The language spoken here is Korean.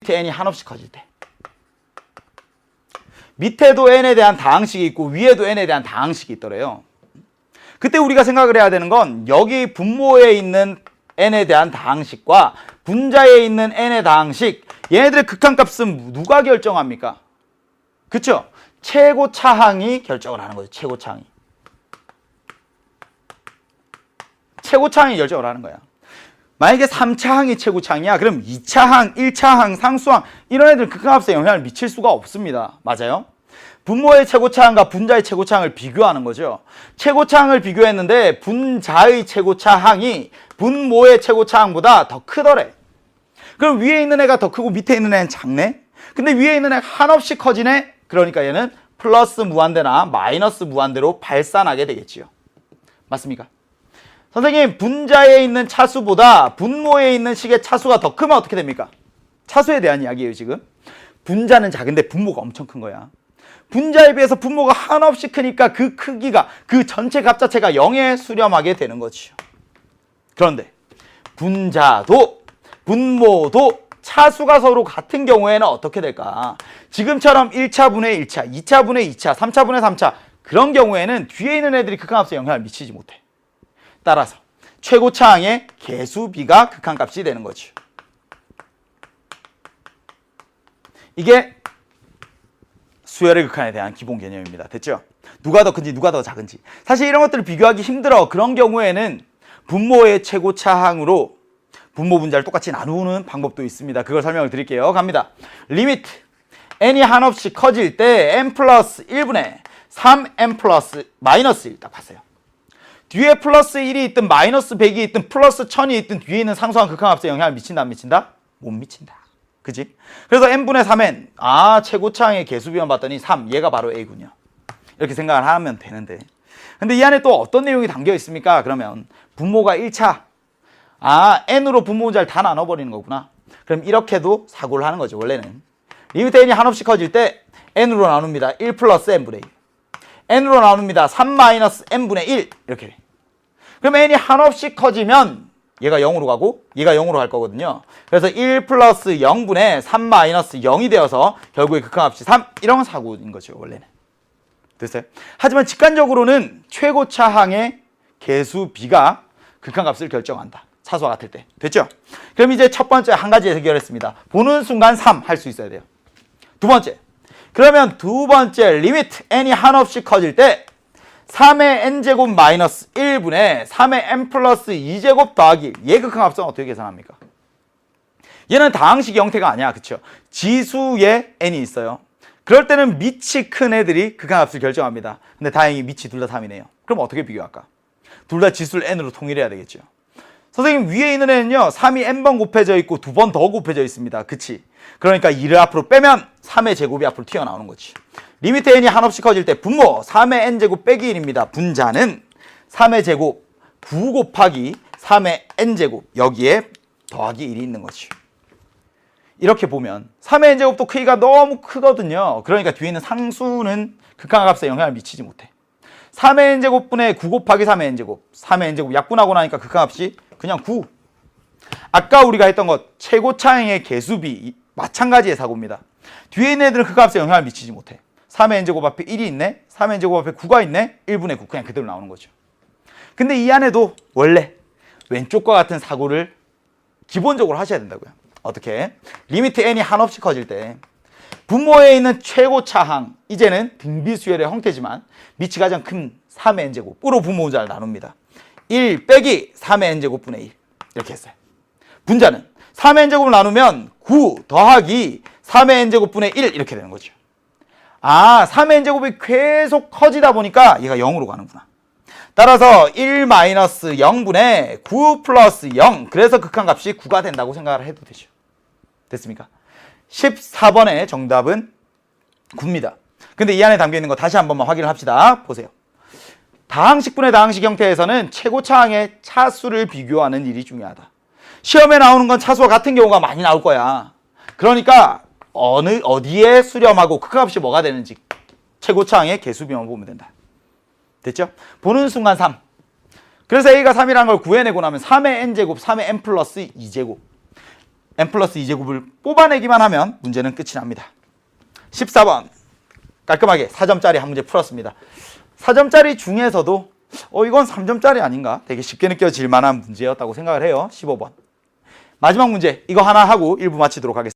리미트 n이 한없이 커질 때. 밑에도 n에 대한 다항식이 있고 위에도 n에 대한 다항식이 있더래요. 그때 우리가 생각을 해야 되는 건 여기 분모에 있는 n에 대한 다항식과 분자에 있는 n의 다항식, 얘네들의 극한값은 누가 결정합니까? 그쵸? 최고차항이 결정을 하는 거죠. 최고차항이. 최고차항이 결정을 하는 거야. 만약에 3차항이 최고차항이야. 그럼 2차항, 1차항, 상수항 이런 애들 극한값에 영향을 미칠 수가 없습니다. 맞아요? 분모의 최고차항과 분자의 최고차항을 비교하는 거죠. 최고차항을 비교했는데 분자의 최고차항이 분모의 최고차항보다 더 크더래. 그럼 위에 있는 애가 더 크고 밑에 있는 애는 작네? 근데 위에 있는 애가 한없이 커지네? 그러니까 얘는 플러스 무한대나 마이너스 무한대로 발산하게 되겠지요. 맞습니까? 선생님, 분자에 있는 차수보다 분모에 있는 식의 차수가 더 크면 어떻게 됩니까? 차수에 대한 이야기예요, 지금. 분자는 작은데 분모가 엄청 큰 거야. 분자에 비해서 분모가 한없이 크니까 그 크기가, 그 전체 값 자체가 0에 수렴하게 되는 거지요. 그런데 분자도 분모도 차수가 서로 같은 경우에는 어떻게 될까? 지금처럼 1차분의 1차, 2차분의 2차, 3차분의 3차 그런 경우에는 뒤에 있는 애들이 극한값에 영향을 미치지 못해. 따라서 최고차항의 개수비가 극한값이 되는 거죠. 이게 수열의 극한에 대한 기본 개념입니다. 됐죠? 누가 더 큰지 누가 더 작은지. 사실 이런 것들을 비교하기 힘들어. 그런 경우에는 분모의 최고차항으로 분모 분자를 똑같이 나누는 방법도 있습니다. 그걸 설명을 드릴게요. 갑니다. 리미트 n이 한없이 커질 때 n 플러스 1분의 3n 플러스 마이너스 1 딱 봤어요. 뒤에 플러스 1이 있든 마이너스 100이 있든 플러스 1000이 있든 뒤에 있는 상수한 극한값에 영향을 미친다 안 미친다? 못 미친다. 그지? 그래서 n분의 3n 최고차항의 개수비만 봤더니 3 얘가 바로 a군요. 이렇게 생각을 하면 되는데 근데 이 안에 또 어떤 내용이 담겨 있습니까? 그러면 분모가 1차 n으로 분모 분자를 다 나눠버리는 거구나. 그럼 이렇게도 사고를 하는 거죠. 원래는 리미트 n이 한없이 커질 때 n으로 나눕니다. 1 플러스 n분의 1 n으로 나눕니다. 3 마이너스 n분의 1 이렇게 돼. 그럼 n이 한없이 커지면 얘가 0으로 가고 얘가 0으로 갈 거거든요. 그래서 1 플러스 0분의 3 마이너스 0이 되어서 결국에 극한값이 3 이런 사고인 거죠. 원래는. 됐어요? 하지만 직관적으로는 최고차항의 개수비가 극한값을 결정한다. 차수와 같을 때. 됐죠? 그럼 이제 첫 번째 한 가지 해결했습니다. 보는 순간 3 할 수 있어야 돼요. 두 번째. 그러면 두 번째 리미트 n이 한없이 커질 때 3의 n제곱 마이너스 1분의 3의 n 플러스 2제곱 더하기 얘 극한값은 어떻게 계산합니까? 얘는 다항식 형태가 아니야. 그쵸? 지수에 n이 있어요. 그럴 때는 밑이 큰 애들이 극한값을 결정합니다. 근데 다행히 밑이 둘 다 3이네요. 그럼 어떻게 비교할까? 둘 다 지수를 n으로 통일해야 되겠죠. 선생님 위에 있는 애는요 3이 n번 곱해져 있고 2번 더 곱해져 있습니다. 그치? 그러니까 2를 앞으로 빼면 3의 제곱이 앞으로 튀어나오는 거지. 리미트 n이 한없이 커질 때 분모 3의 n제곱 빼기 1입니다. 분자는 3의 제곱 9 곱하기 3의 n제곱 여기에 더하기 1이 있는 거지. 이렇게 보면 3의 n제곱도 크기가 너무 크거든요. 그러니까 뒤에 있는 상수는 극한값에 영향을 미치지 못해. 3의 n제곱분의 9 곱하기 3의 n제곱 3의 n제곱 약분하고 나니까 극한값이 그냥 9. 아까 우리가 했던 것 최고차항의 개수비 마찬가지의 사고입니다. 뒤에 있는 애들은 극한값에 영향을 미치지 못해. 3의 n제곱 앞에 1이 있네. 3의 n제곱 앞에 9가 있네. 1분의 9 그냥 그대로 나오는 거죠. 근데 이 안에도 원래 왼쪽과 같은 사고를 기본적으로 하셔야 된다고요. 어떻게? 리미트 n이 한없이 커질 때 분모에 있는 최고차항 이제는 등비수열의 형태지만 밑이 가장 큰 3의 n제곱으로 분모 분자를 나눕니다. 1 빼기 3의 n제곱분의 1 이렇게 했어요. 분자는 3의 n제곱을 나누면 9 더하기 3의 n제곱분의 1 이렇게 되는 거죠. 3의 n제곱이 계속 커지다 보니까 얘가 0으로 가는구나. 따라서 1 마이너스 0분의 9 플러스 0 그래서 극한값이 9가 된다고 생각을 해도 되죠. 됐습니까? 14번의 정답은 9입니다. 근데 이 안에 담겨있는 거 다시 한 번만 확인을 합시다. 보세요. 다항식분의 다항식 형태에서는 최고차항의 차수를 비교하는 일이 중요하다. 시험에 나오는 건 차수와 같은 경우가 많이 나올 거야. 그러니까 어디에 수렴하고 극한값이 뭐가 되는지 최고차항의 개수비만 보면 된다. 됐죠? 보는 순간 3. 그래서 A가 3이라는 걸 구해내고 나면 3의 n제곱, 3의 n 플러스 2제곱 n 플러스 2제곱을 뽑아내기만 하면 문제는 끝이 납니다. 14번 깔끔하게 4점짜리 한 문제 풀었습니다. 4점짜리 중에서도 이건 3점짜리 아닌가? 되게 쉽게 느껴질 만한 문제였다고 생각을 해요. 15번 마지막 문제 이거 하나 하고 1부 마치도록 하겠습니다.